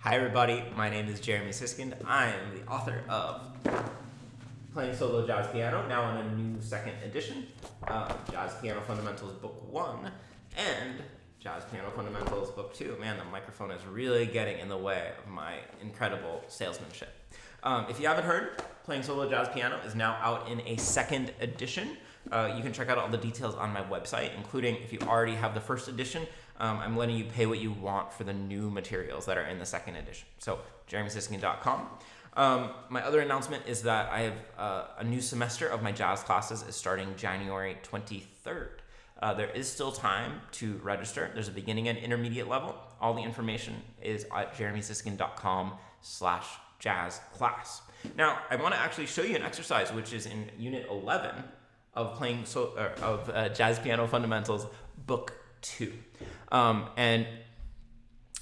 Hi everybody, my name is Jeremy Siskind. I am the author of Playing Solo Jazz Piano, now in a new second edition, Jazz Piano Fundamentals Book 1 and Jazz Piano Fundamentals Book 2. Man, the microphone is really getting in the way of my incredible salesmanship. If you haven't heard, Playing Solo Jazz Piano is now out in a second edition. You can check out all the details on my website, including if you already have the first edition, I'm letting you pay what you want for the new materials that are in the second edition. So, jeremysiskind.com. My other announcement is that I have a new semester of my jazz classes is starting January 23rd. There is still time to register. There's a beginning and intermediate level. All the information is at jeremysiskind.com/jazz class. Now, I want to actually show you an exercise which is in Unit 11 of Jazz Piano Fundamentals Book 2. And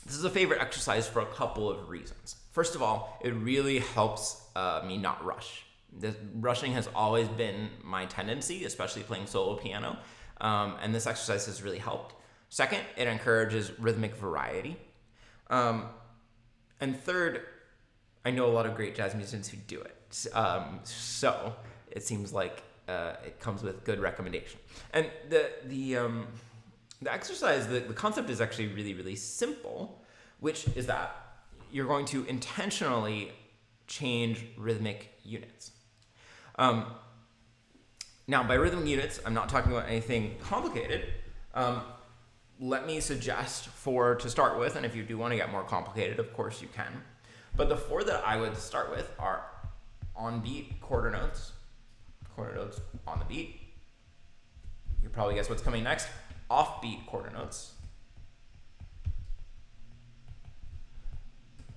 this is a favorite exercise for a couple of reasons. First of all, it really helps me not rush. Rushing has always been my tendency, especially playing solo piano, and this exercise has really helped. Second, it encourages rhythmic variety. And third, I know a lot of great jazz musicians who do it. So it seems like it comes with good recommendation. And the exercise, the concept is actually really, really simple, which is that you're going to intentionally change rhythmic units. Now, by rhythmic units, I'm not talking about anything complicated. Let me suggest four to start with, and if you do want to get more complicated, of course you can. But the four that I would start with are on-beat quarter notes on the beat. You can probably guess what's coming next. Off-beat quarter notes,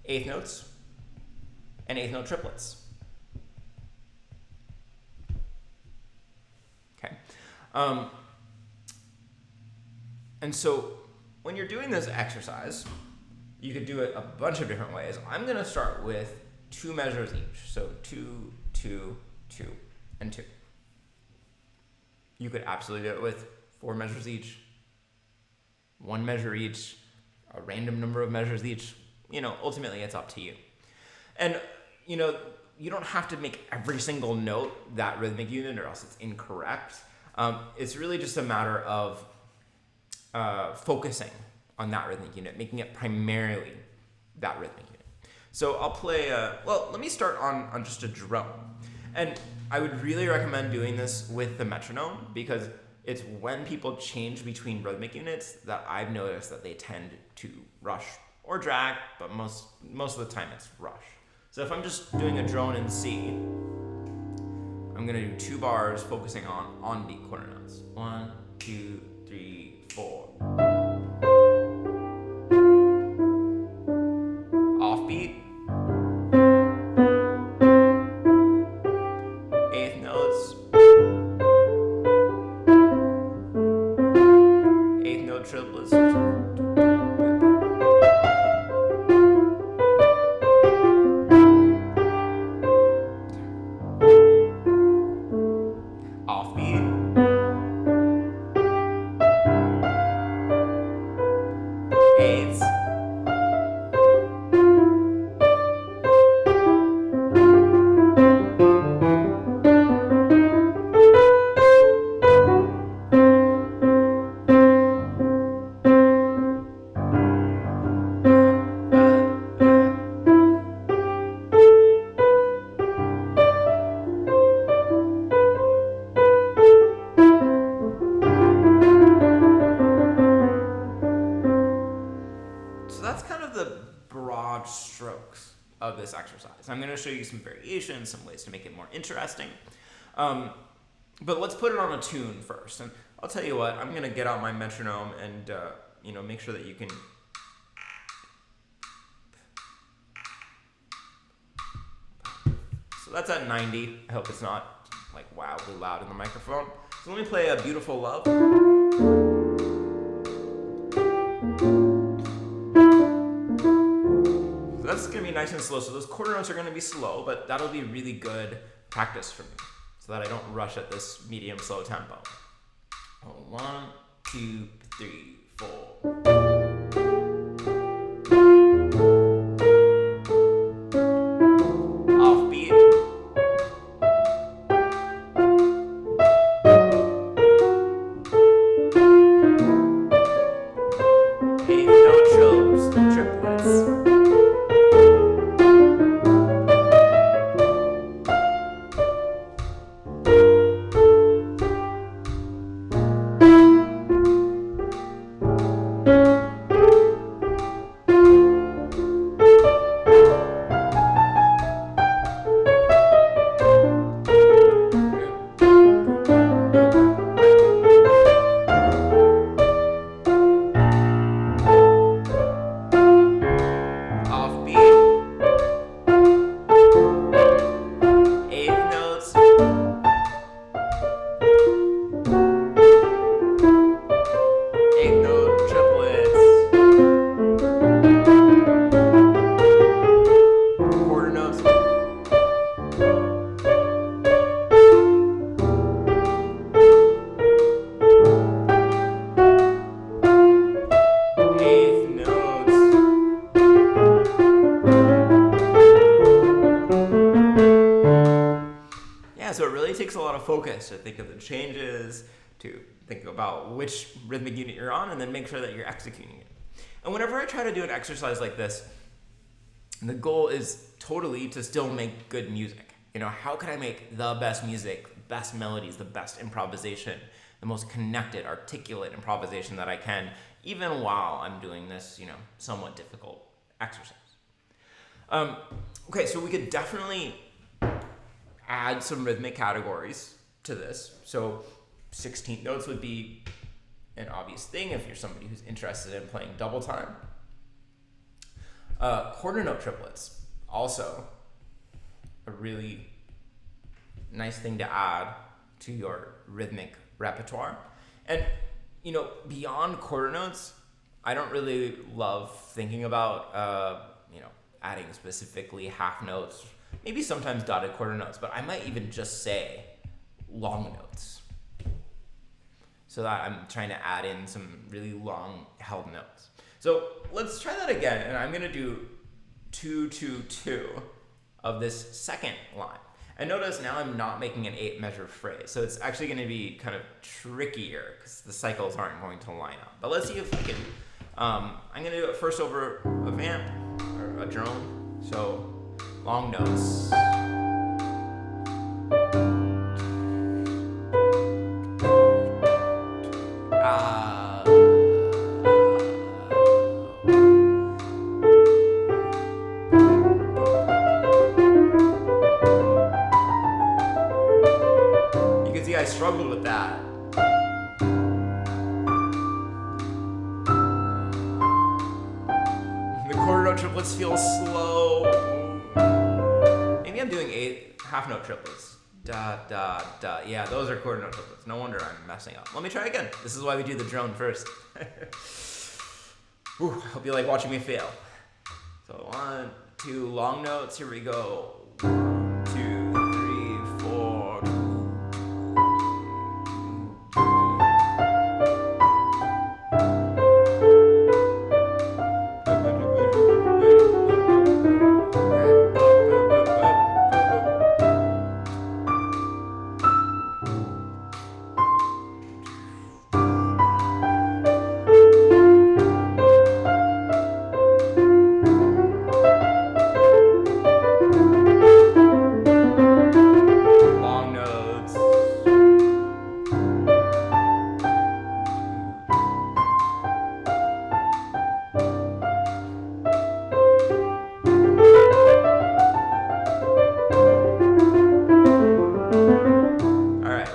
eighth notes, and eighth note triplets. Okay. And so when you're doing this exercise, you could do it a bunch of different ways. I'm going to start with two measures each. So 2, 2, 2, and 2. You could absolutely do it with 4 measures each, 1 measure each, a random number of measures each. Ultimately it's up to you. And, you don't have to make every single note that rhythmic unit or else it's incorrect. It's really just a matter of focusing on that rhythmic unit, making it primarily that rhythmic unit. So I'll play, let me start on just a drone. And I would really recommend doing this with the metronome because it's when people change between rhythmic units that I've noticed that they tend to rush or drag, but most of the time it's rush. So if I'm just doing a drone in C, I'm gonna do 2 bars focusing on on-beat quarter notes. 1, 2, 3, 4. Offbeat. Eighth notes. Eighth note triplets. Offbeat. Eighths. Broad strokes of this exercise. I'm going to show you some variations, some ways to make it more interesting. But let's put it on a tune first. And I'll tell you what, I'm going to get out my metronome and make sure that you can. So that's at 90. I hope it's not like wildly loud in the microphone. So let me play A Beautiful Love. That's going to be nice and slow. So those quarter notes are going to be slow, but that'll be really good practice for me so that I don't rush at this medium slow tempo. 1, 2, 3, 4. notes. So it really takes a lot of focus to think of the changes, to think about which rhythmic unit you're on, and then make sure that you're executing it. And whenever I try to do an exercise like this, the goal is totally to still make good music. How can I make the best music, best melodies, the best improvisation, the most connected, articulate improvisation that I can, even while I'm doing this, somewhat difficult exercise. Okay, so we could definitely add some rhythmic categories to this. So 16th notes would be an obvious thing if you're somebody who's interested in playing double time. Quarter note triplets, also a really nice thing to add to your rhythmic repertoire. And, beyond quarter notes, I don't really love thinking about, adding specifically half notes, maybe sometimes dotted quarter notes, but I might even just say long notes. So that I'm trying to add in some really long held notes. So let's try that again, and I'm gonna do 2-2-2 of this second line. And notice now I'm not making an 8-measure phrase, so it's actually gonna be kind of trickier because the cycles aren't going to line up. But let's see if I can, I'm gonna do it first over a vamp, or a drone, so long notes. You can see I struggled with that. The quarter note triplets feel slow. Maybe I'm doing 8 half note triplets. Da, da, da. Yeah, those are quarter note triplets. No wonder I'm messing up. Let me try again. This is why we do the drone first. Whew, I hope you like watching me fail. So 1, 2 long notes. Here we go. 1, 2, 3, 4.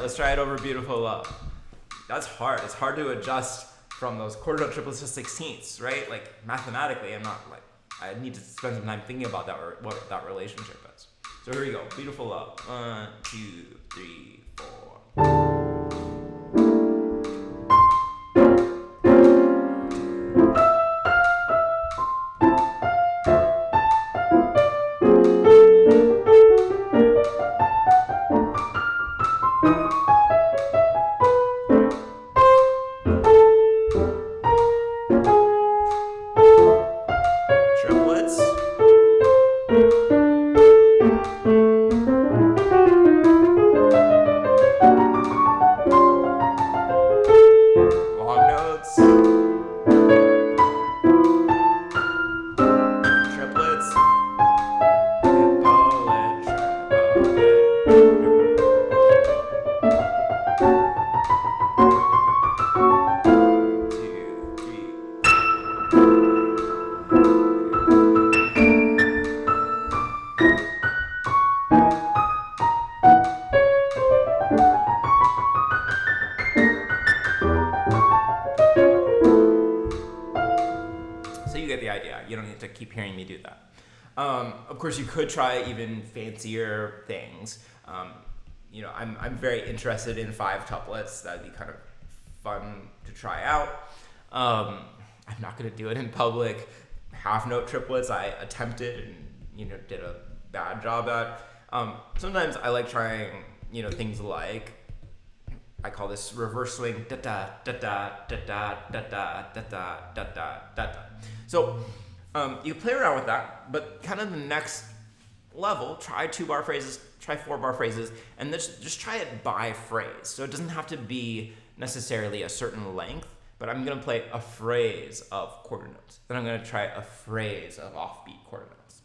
Let's try it over Beautiful Love. That's hard. It's hard to adjust from those quarter note triplets to 16ths, right? Like mathematically, I need to spend some time thinking about that or what that relationship is. So here we go. Beautiful Love. 1, 2, 3, 4. hearing me do that. Of course, you could try even fancier things. I'm very interested in 5 tuplets. That'd be kind of fun to try out. I'm not going to do it in public. Half note triplets I attempted and did a bad job at. Sometimes I like trying things like, I call this reverse swing, da da da da da da da da da da da da da. So you play around with that, but kind of the next level, try 2-bar phrases, try 4-bar phrases, and just try it by phrase. So it doesn't have to be necessarily a certain length, but I'm going to play a phrase of quarter notes. Then I'm going to try a phrase of offbeat quarter notes.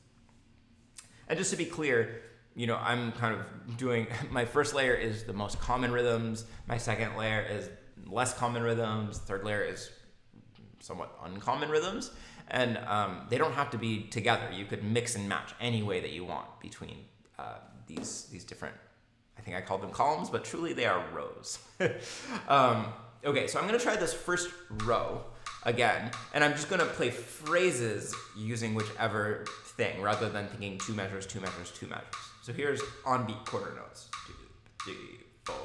And just to be clear, I'm kind of doing, my first layer is the most common rhythms, my second layer is less common rhythms, third layer is somewhat uncommon rhythms, and they don't have to be together. You could mix and match any way that you want between these different, I think I called them columns, but truly they are rows. Okay, so I'm going to try this first row again, and I'm just going to play phrases using whichever thing rather than thinking 2 measures, 2 measures, 2 measures. So here's on beat quarter notes. 2, 3, 4.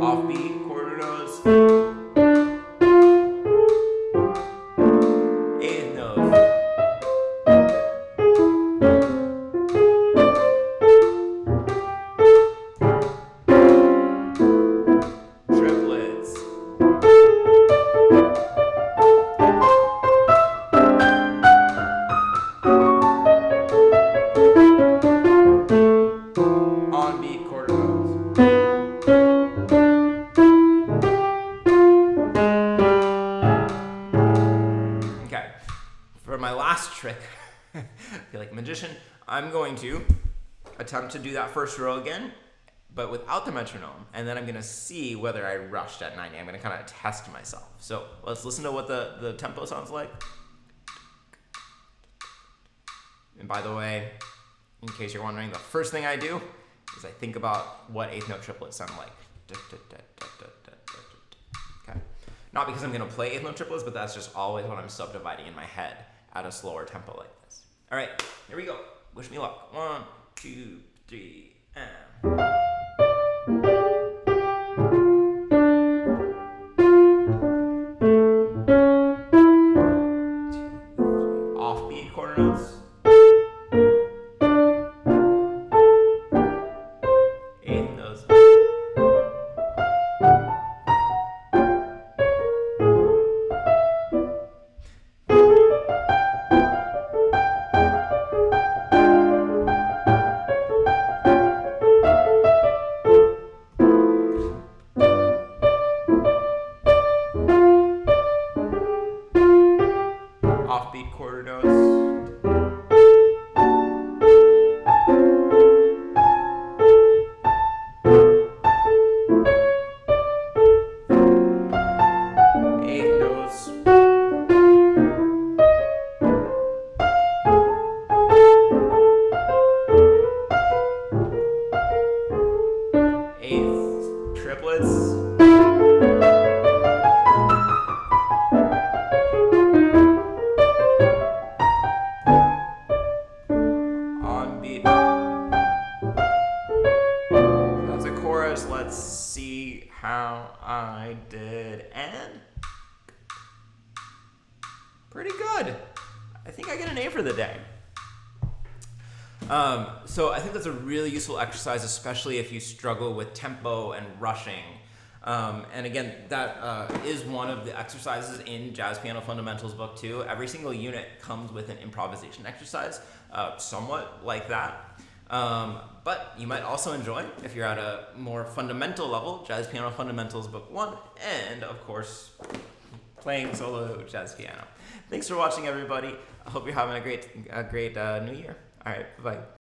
Offbeat quarter notes. Eighth notes. Triplets. On-beat quarter notes. Okay, for my last trick, I feel like a magician, I'm going to attempt to do that first row again, but without the metronome, and then I'm going to see whether I rushed at 90. I'm going to kind of test myself. So let's listen to what the tempo sounds like. And by the way, in case you're wondering, the first thing I do is I think about what 8th note triplets sound like. Okay. Not because I'm going to play 8th note triplets, but that's just always what I'm subdividing in my head at a slower tempo like this. All right, here we go. Wish me luck. 1, 2, 3, and... Offbeat quarter notes. Eighth notes. Offbeat quarter notes. Eighth notes. Eighth triplets. That's a chorus. Let's see how I did. And pretty good. I think I get an A for the day. So I think that's a really useful exercise, especially if you struggle with tempo and rushing. And again, that is one of the exercises in Jazz Piano Fundamentals Book 2. Every single unit comes with an improvisation exercise, somewhat like that. But you might also enjoy, if you're at a more fundamental level, Jazz Piano Fundamentals Book 1, and of course, playing solo jazz piano. Thanks for watching, everybody. I hope you're having a great new year. All right, bye-bye.